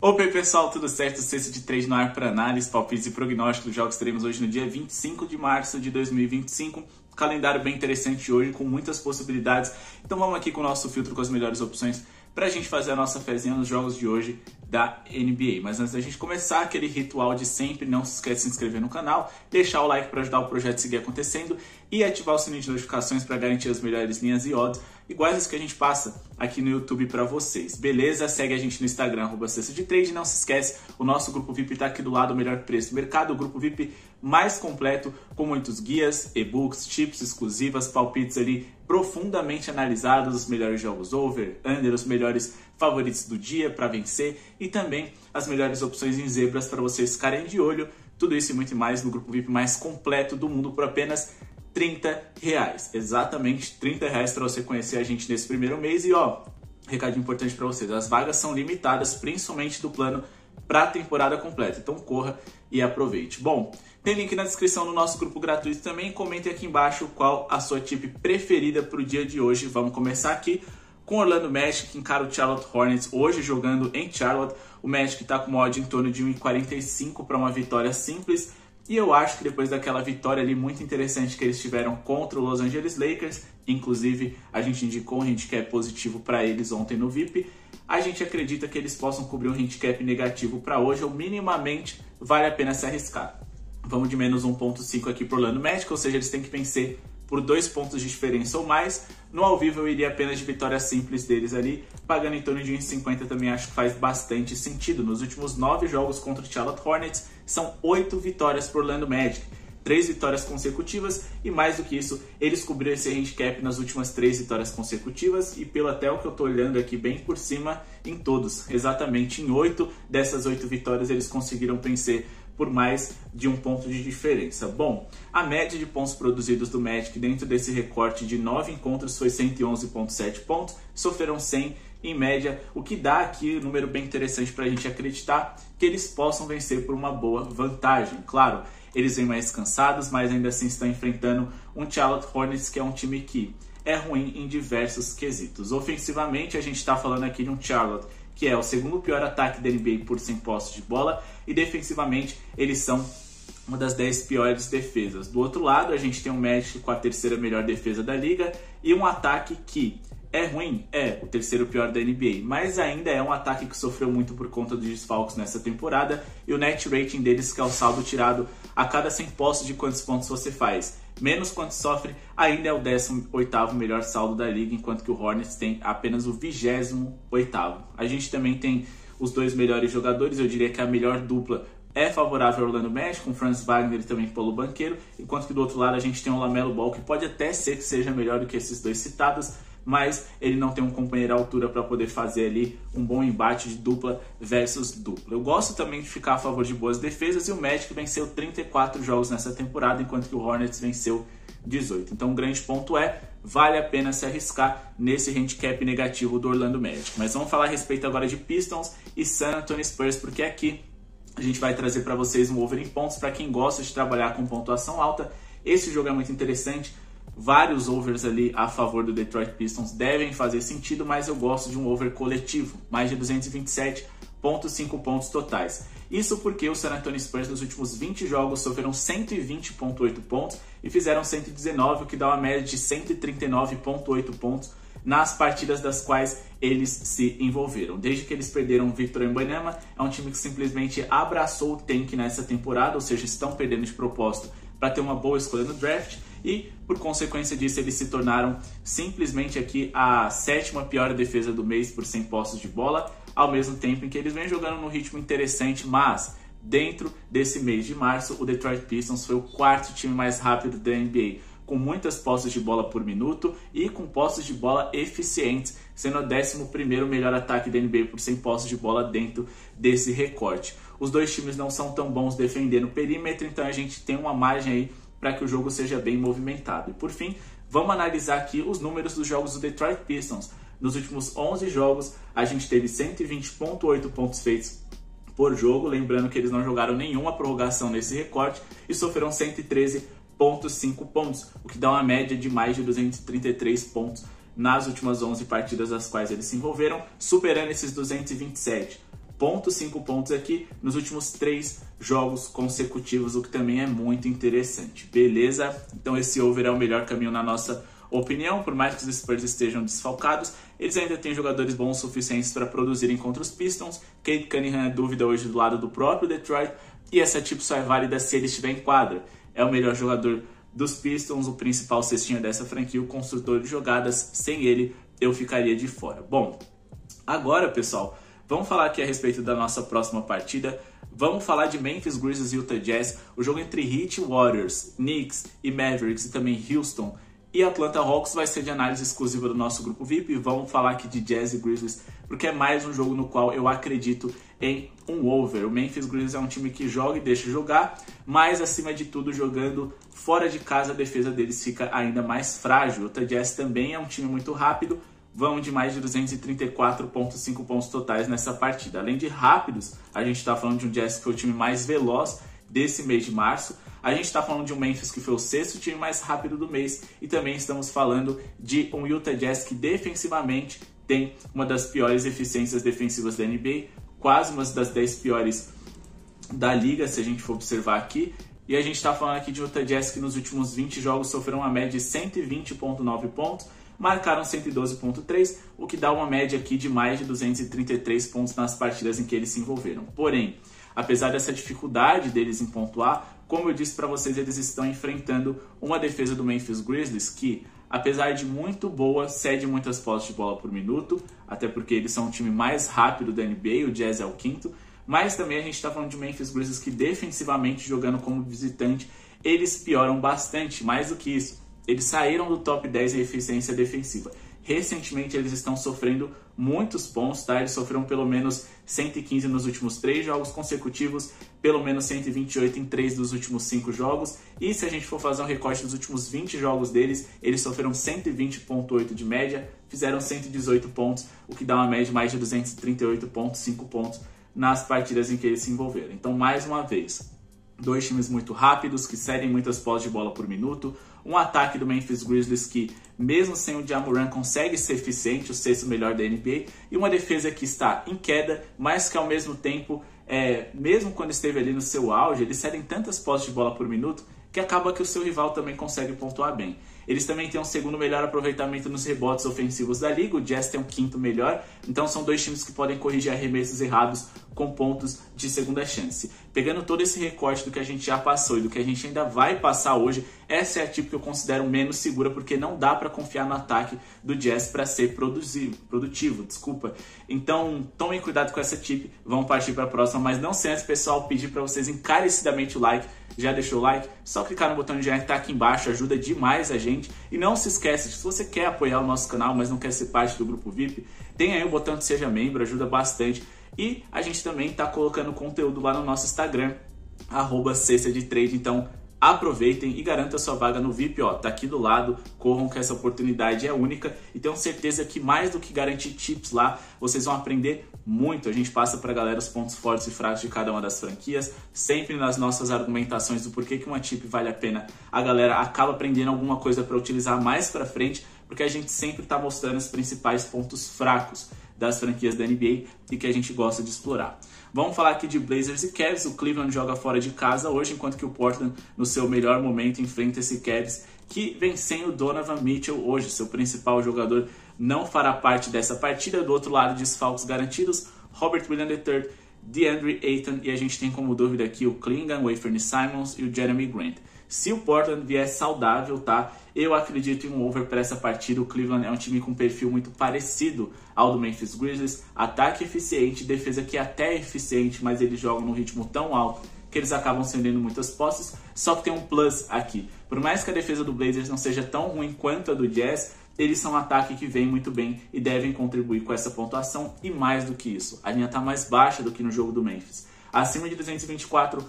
Opa pessoal, tudo certo? Sexta de 3 no ar para análise, palpites e prognósticos dos jogos que teremos hoje no dia 25 de março de 2025. Calendário bem interessante hoje, com muitas possibilidades. Então vamos aqui com o nosso filtro com as melhores opções para a gente fazer a nossa fezinha nos jogos de hoje da NBA. Mas antes da gente começar, aquele ritual de sempre, não se esqueça de se inscrever no canal, deixar o like para ajudar o projeto a seguir acontecendo e ativar o sininho de notificações para garantir as melhores linhas e odds, iguais as que a gente passa aqui no YouTube para vocês. Beleza? Segue a gente no Instagram, @Sexta de Trade. Não se esquece, o nosso grupo VIP está aqui do lado, o melhor preço do mercado, o grupo VIP mais completo, com muitos guias, e-books, tips exclusivas, palpites ali profundamente analisados, os melhores jogos over, under, os melhores favoritos do dia para vencer e também as melhores opções em zebras para vocês ficarem de olho. Tudo isso e muito mais no grupo VIP mais completo do mundo por apenas R$30. Exatamente R$30 para você conhecer a gente nesse primeiro mês. E ó, recadinho importante para vocês, as vagas são limitadas, principalmente do plano para a temporada completa, então corra e aproveite. Bom, tem link na descrição no nosso grupo gratuito também. Comentem aqui embaixo qual a sua tip preferida para o dia de hoje. Vamos começar aqui com o Orlando Magic, que encara o Charlotte Hornets hoje jogando em Charlotte. O Magic está com uma odd em torno de 1,45 para uma vitória simples. E eu acho que depois daquela vitória ali muito interessante que eles tiveram contra o Los Angeles Lakers, inclusive a gente indicou um handicap positivo para eles ontem no VIP, a gente acredita que eles possam cobrir um handicap negativo para hoje, ou minimamente vale a pena se arriscar. Vamos de menos 1,5 aqui para o Orlando Magic, ou seja, eles têm que vencer por 2 pontos de diferença ou mais. No ao vivo eu iria apenas de vitória simples deles ali, pagando em torno de 1,50 também acho que faz bastante sentido. Nos últimos 9 jogos contra o Charlotte Hornets, são 8 vitórias para o Orlando Magic, 3 vitórias consecutivas e mais do que isso, eles cobriram esse handicap nas últimas 3 vitórias consecutivas e pelo até o que eu estou olhando aqui bem por cima, em todos, exatamente em 8 dessas 8 vitórias eles conseguiram vencer por mais de 1 ponto de diferença. Bom, a média de pontos produzidos do Magic dentro desse recorte de 9 encontros foi 111,7 pontos, sofreram 100 em média, o que dá aqui um número bem interessante para a gente acreditar que eles possam vencer por uma boa vantagem. Claro, eles vêm mais cansados, mas ainda assim estão enfrentando um Charlotte Hornets que é um time que é ruim em diversos quesitos. Ofensivamente, a gente está falando aqui de um Charlotte que é o segundo pior ataque da NBA por 100 posses de bola, e defensivamente eles são uma das 10 piores defesas. Do outro lado, a gente tem um Magic com a terceira melhor defesa da liga e um ataque que é ruim, é o terceiro pior da NBA, mas ainda é um ataque que sofreu muito por conta dos desfalques nessa temporada, e o net rating deles, que é o saldo tirado a cada 100 posses de quantos pontos você faz, menos quanto sofre, ainda é o 18º melhor saldo da liga, enquanto que o Hornets tem apenas o 28º. A gente também tem os 2 melhores jogadores, eu diria que a melhor dupla é favorável ao Orlando Magic, com Franz Wagner e também Paulo Banchero, enquanto que do outro lado a gente tem o LaMelo Ball, que pode até ser que seja melhor do que esses dois citados, mas ele não tem um companheiro à altura para poder fazer ali um bom embate de dupla versus dupla. Eu gosto também de ficar a favor de boas defesas, e o Magic venceu 34 jogos nessa temporada, enquanto que o Hornets venceu 18. Então o grande ponto é, vale a pena se arriscar nesse handicap negativo do Orlando Magic. Mas vamos falar a respeito agora de Pistons e San Antonio Spurs, porque aqui a gente vai trazer para vocês um over em pontos para quem gosta de trabalhar com pontuação alta. Esse jogo é muito interessante. Vários overs ali a favor do Detroit Pistons devem fazer sentido, mas eu gosto de um over coletivo, mais de 227,5 pontos totais. Isso porque o San Antonio Spurs nos últimos 20 jogos sofreram 120,8 pontos e fizeram 119, o que dá uma média de 139,8 pontos nas partidas das quais eles se envolveram. Desde que eles perderam o Victor Wembanyama, é um time que simplesmente abraçou o tank nessa temporada, ou seja, estão perdendo de propósito para ter uma boa escolha no draft, e por consequência disso eles se tornaram simplesmente aqui a 7ª pior defesa do mês por 100 posses de bola, ao mesmo tempo em que eles vêm jogando num ritmo interessante, mas dentro desse mês de março o Detroit Pistons foi o 4º time mais rápido da NBA, com muitas posses de bola por minuto e com posses de bola eficientes, sendo o 11º melhor ataque da NBA por 100 posses de bola dentro desse recorte. Os dois times não são tão bons defendendo o perímetro, então a gente tem uma margem aí para que o jogo seja bem movimentado. E por fim, vamos analisar aqui os números dos jogos do Detroit Pistons. Nos últimos 11 jogos, a gente teve 120,8 pontos feitos por jogo, lembrando que eles não jogaram nenhuma prorrogação nesse recorte e sofreram 113,5 pontos, o que dá uma média de mais de 233 pontos nas últimas 11 partidas das quais eles se envolveram, superando esses 227. 0,5 pontos aqui nos últimos 3 jogos consecutivos, o que também é muito interessante, beleza? Então esse over é o melhor caminho na nossa opinião. Por mais que os Spurs estejam desfalcados, eles ainda têm jogadores bons o suficientes para produzirem contra os Pistons. Cade Cunningham é dúvida hoje do lado do próprio Detroit, e essa tip só é válida se ele estiver em quadra. É o melhor jogador dos Pistons, o principal cestinha dessa franquia, o construtor de jogadas. Sem ele, eu ficaria de fora. Bom, agora, pessoal, vamos falar aqui a respeito da nossa próxima partida. Vamos falar de Memphis Grizzlies e Utah Jazz, o jogo entre Heat, Warriors, Knicks e Mavericks e também Houston e Atlanta Hawks vai ser de análise exclusiva do nosso grupo VIP. Vamos falar aqui de Jazz e Grizzlies, porque é mais um jogo no qual eu acredito em um over. O Memphis Grizzlies é um time que joga e deixa jogar, mas acima de tudo, jogando fora de casa, a defesa deles fica ainda mais frágil. O Utah Jazz também é um time muito rápido, vão de mais de 234,5 pontos totais nessa partida. Além de rápidos, a gente está falando de um Jazz que foi o time mais veloz desse mês de março. A gente está falando de um Memphis que foi o 6º time mais rápido do mês. E também estamos falando de um Utah Jazz que defensivamente tem uma das piores eficiências defensivas da NBA. Quase uma das 10 piores da liga, se a gente for observar aqui. E a gente está falando aqui de Utah Jazz que nos últimos 20 jogos sofreram uma média de 120,9 pontos. Marcaram 112,3, o que dá uma média aqui de mais de 233 pontos nas partidas em que eles se envolveram. Porém, apesar dessa dificuldade deles em pontuar, como eu disse para vocês, eles estão enfrentando uma defesa do Memphis Grizzlies que, apesar de muito boa, cede muitas posses de bola por minuto, até porque eles são o time mais rápido da NBA, o Jazz é o 5º, mas também a gente está falando de Memphis Grizzlies que defensivamente, jogando como visitante, eles pioram bastante. Mais do que isso, eles saíram do top 10 em eficiência defensiva. Recentemente eles estão sofrendo muitos pontos, tá? Eles sofreram pelo menos 115 nos últimos 3 jogos consecutivos, pelo menos 128 em 3 dos últimos 5 jogos. E se a gente for fazer um recorte dos últimos 20 jogos deles, eles sofreram 120,8 de média, fizeram 118 pontos, o que dá uma média de mais de 238,5 pontos nas partidas em que eles se envolveram. Então, mais uma vez, 2 times muito rápidos, que cedem muitas posses de bola por minuto, um ataque do Memphis Grizzlies que, mesmo sem o Ja Morant, consegue ser eficiente, o 6º melhor da NBA, e uma defesa que está em queda, mas que ao mesmo tempo, mesmo quando esteve ali no seu auge, eles cedem tantas posses de bola por minuto que acaba que o seu rival também consegue pontuar bem. Eles também têm um 2º melhor aproveitamento nos rebotes ofensivos da liga, o Jazz tem um 5º melhor, então são 2 times que podem corrigir arremessos errados com pontos de segunda chance. Pegando todo esse recorte do que a gente já passou e do que a gente ainda vai passar hoje, essa é a tip que eu considero menos segura, porque não dá para confiar no ataque do Jazz para ser produtivo. Então, tomem cuidado com essa tip, vamos partir para a próxima, mas não sem antes, pessoal, pedir para vocês encarecidamente o like. Já deixou o like? Só clicar no botão de joinha que está aqui embaixo, ajuda demais a gente. E não se esqueça, se você quer apoiar o nosso canal, mas não quer ser parte do grupo VIP, tem aí o botão de seja membro, ajuda bastante. E a gente também está colocando conteúdo lá no nosso Instagram, @cestadetrade. Então aproveitem e garantam sua vaga no VIP, ó, tá aqui do lado, corram que essa oportunidade é única e tenho certeza que mais do que garantir tips lá, vocês vão aprender muito. A gente passa pra galera os pontos fortes e fracos de cada uma das franquias, sempre nas nossas argumentações do porquê que uma tip vale a pena, a galera acaba aprendendo alguma coisa para utilizar mais pra frente, porque a gente sempre tá mostrando os principais pontos fracos das franquias da NBA e que a gente gosta de explorar. Vamos falar aqui de Blazers e Cavs. O Cleveland joga fora de casa hoje, enquanto que o Portland, no seu melhor momento, enfrenta esse Cavs que vem sem o Donovan Mitchell hoje. Seu principal jogador não fará parte dessa partida. Do outro lado, desfalques garantidos, Robert Williams III, DeAndre Ayton, e a gente tem como dúvida aqui o Clingan, o Anthony Simons e o Jeremy Grant. Se o Portland vier saudável, tá? Eu acredito em um over para essa partida. O Cleveland é um time com um perfil muito parecido ao do Memphis Grizzlies. Ataque eficiente, defesa que até é eficiente, mas eles jogam num ritmo tão alto que eles acabam cedendo muitas posses. Só que tem um plus aqui. Por mais que a defesa do Blazers não seja tão ruim quanto a do Jazz, eles são um ataque que vem muito bem e devem contribuir com essa pontuação. E mais do que isso, a linha está mais baixa do que no jogo do Memphis. Acima de 224,5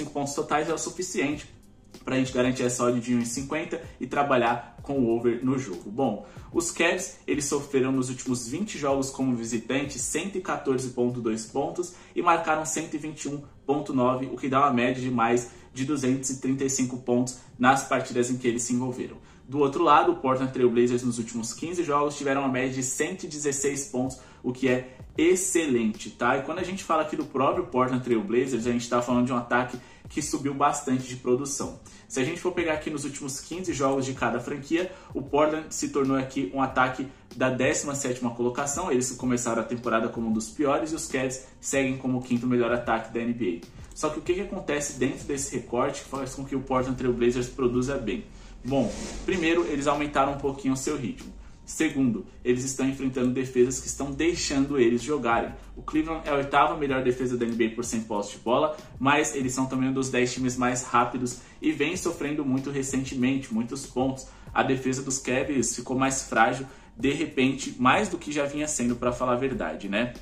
pontos totais é o suficiente para a gente garantir essa odd de 1,50 e trabalhar com o over no jogo. Bom, os Cavs, eles sofreram nos últimos 20 jogos como visitante 114,2 pontos e marcaram 121,9, o que dá uma média de mais de 235 pontos nas partidas em que eles se envolveram. Do outro lado, o Portland Trail Blazers nos últimos 15 jogos tiveram uma média de 116 pontos, o que é excelente, tá? E quando a gente fala aqui do próprio Portland Trail Blazers, a gente está falando de um ataque que subiu bastante de produção. Se a gente for pegar aqui nos últimos 15 jogos de cada franquia, o Portland se tornou aqui um ataque da 17ª colocação. Eles começaram a temporada como um dos piores e os Cavs seguem como o 5º melhor ataque da NBA. Só que o que acontece dentro desse recorte que faz com que o Portland Trail Blazers produza bem? Bom, primeiro, eles aumentaram um pouquinho o seu ritmo. Segundo, eles estão enfrentando defesas que estão deixando eles jogarem. O Cleveland é a 8ª melhor defesa da NBA por 100 posse de bola, mas eles são também um dos 10 times mais rápidos e vem sofrendo muito recentemente, muitos pontos. A defesa dos Cavs ficou mais frágil, de repente, mais do que já vinha sendo, para falar a verdade, né?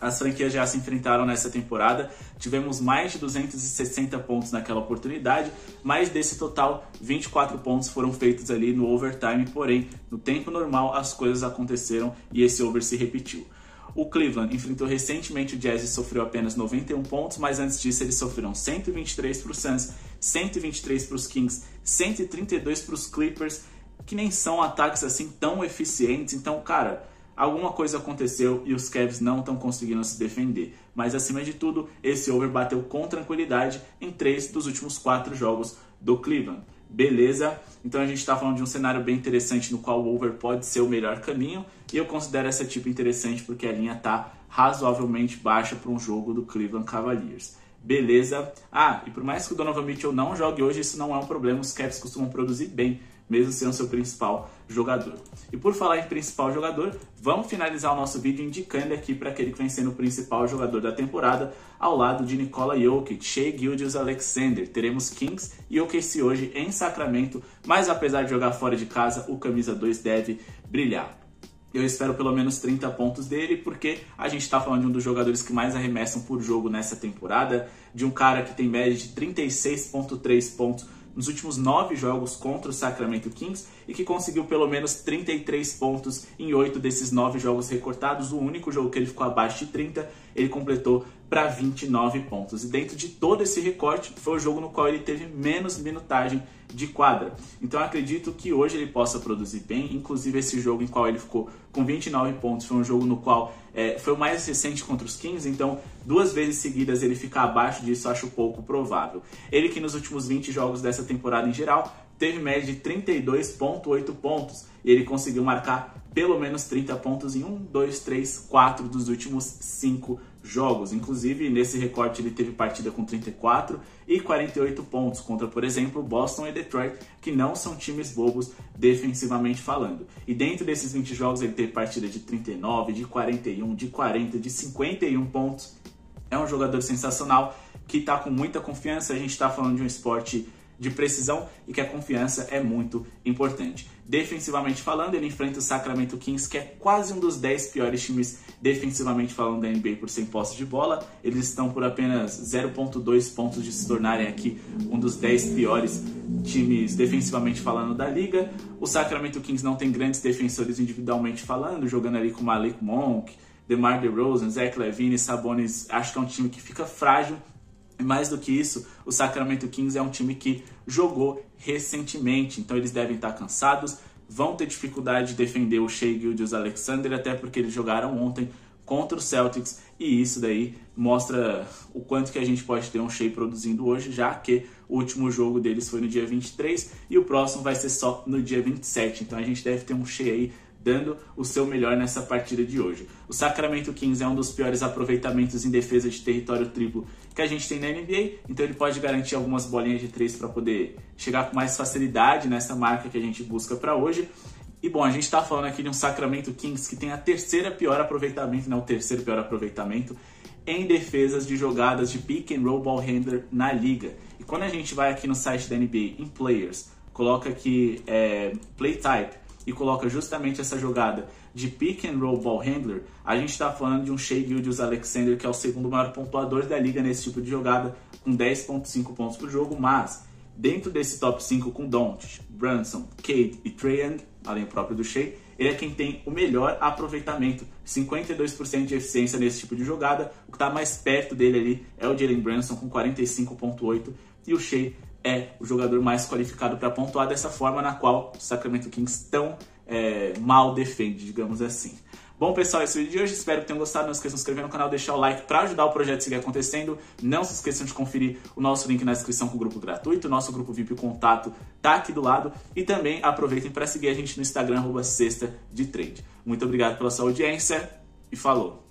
As franquias já se enfrentaram nessa temporada, tivemos mais de 260 pontos naquela oportunidade, mas desse total, 24 pontos foram feitos ali no overtime, porém, no tempo normal as coisas aconteceram e esse over se repetiu. O Cleveland enfrentou recentemente o Jazz e sofreu apenas 91 pontos, mas antes disso eles sofreram 123 para os Suns, 123 para os Kings, 132 para os Clippers, que nem são ataques assim tão eficientes, então, cara, alguma coisa aconteceu e os Cavs não estão conseguindo se defender. Mas acima de tudo, esse over bateu com tranquilidade em 3 dos últimos 4 jogos do Cleveland. Beleza? Então a gente está falando de um cenário bem interessante no qual o over pode ser o melhor caminho. E eu considero essa tipo interessante porque a linha está razoavelmente baixa para um jogo do Cleveland Cavaliers. Beleza? E por mais que o Donovan Mitchell não jogue hoje, isso não é um problema. Os Cavs costumam produzir bem, mesmo sendo seu principal jogador. E por falar em principal jogador, vamos finalizar o nosso vídeo indicando aqui para aquele que vem sendo o principal jogador da temporada, ao lado de Nikola Jokic, Shai Gilgeous-Alexander. Teremos Kings e OKC hoje em Sacramento, mas apesar de jogar fora de casa, o camisa 2 deve brilhar. Eu espero pelo menos 30 pontos dele, porque a gente está falando de um dos jogadores que mais arremessam por jogo nessa temporada, de um cara que tem média de 36,3 pontos nos últimos 9 jogos contra o Sacramento Kings e que conseguiu pelo menos 33 pontos em 8 desses 9 jogos recortados. O único jogo que ele ficou abaixo de 30, ele completou para 29 pontos. E dentro de todo esse recorte, foi o jogo no qual ele teve menos minutagem de quadra. Então eu acredito que hoje ele possa produzir bem. Inclusive esse jogo em qual ele ficou com 29 pontos foi um jogo no qual foi o mais recente contra os Kings, então 2 vezes seguidas ele ficar abaixo disso eu acho pouco provável. Ele que nos últimos 20 jogos dessa temporada em geral teve média de 32,8 pontos e ele conseguiu marcar pelo menos 30 pontos em 1, 2, 3, 4 dos últimos 5 jogos. Inclusive, nesse recorte ele teve partida com 34 e 48 pontos contra, por exemplo, Boston e Detroit, que não são times bobos defensivamente falando. E dentro desses 20 jogos ele teve partida de 39, de 41, de 40, de 51 pontos. É um jogador sensacional que está com muita confiança. A gente está falando de um esporte de precisão e que a confiança é muito importante. Defensivamente falando, ele enfrenta o Sacramento Kings, que é quase um dos 10 piores times defensivamente falando da NBA por 100 posses de bola. Eles estão por apenas 0,2 pontos de se tornarem aqui um dos 10 piores times defensivamente falando da liga. O Sacramento Kings não tem grandes defensores individualmente falando, jogando ali com Malik Monk, DeMar DeRozan, Zach LaVine, Sabonis. Acho que é um time que fica frágil. E mais do que isso, o Sacramento Kings é um time que jogou recentemente, então eles devem estar cansados, vão ter dificuldade de defender o Shai Gilgeous-Alexander, até porque eles jogaram ontem contra o Celtics, e isso daí mostra o quanto que a gente pode ter um Shai produzindo hoje, já que o último jogo deles foi no dia 23 e o próximo vai ser só no dia 27, então a gente deve ter um Shai aí dando o seu melhor nessa partida de hoje. O Sacramento Kings é um dos piores aproveitamentos em defesa de território triplo que a gente tem na NBA, então ele pode garantir algumas bolinhas de 3 para poder chegar com mais facilidade nessa marca que a gente busca para hoje. E bom, a gente está falando aqui de um Sacramento Kings que tem o terceiro pior aproveitamento em defesas de jogadas de pick and roll ball handler na liga. E quando a gente vai aqui no site da NBA, em Players, coloca aqui Play Type, e coloca justamente essa jogada de pick and roll ball handler, a gente está falando de um Shai Gilgeous-Alexander, que é o segundo maior pontuador da liga nesse tipo de jogada, com 10,5 pontos por jogo, mas dentro desse top 5 com Doncic, Brunson, Cade e Trae Young, além próprio do Shai, ele é quem tem o melhor aproveitamento, 52% de eficiência nesse tipo de jogada. O que está mais perto dele ali é o Jalen Brunson com 45,8 e o Shai é o jogador mais qualificado para pontuar dessa forma na qual o Sacramento Kings tão mal defende, digamos assim. Bom, pessoal, esse é o vídeo de hoje. Espero que tenham gostado. Não esqueçam de se inscrever no canal, deixar o like para ajudar o projeto a seguir acontecendo. Não se esqueçam de conferir o nosso link na descrição com o grupo gratuito. O nosso grupo VIP, o contato tá aqui do lado. E também aproveitem para seguir a gente no Instagram, @sexta de trade. Muito obrigado pela sua audiência e falou!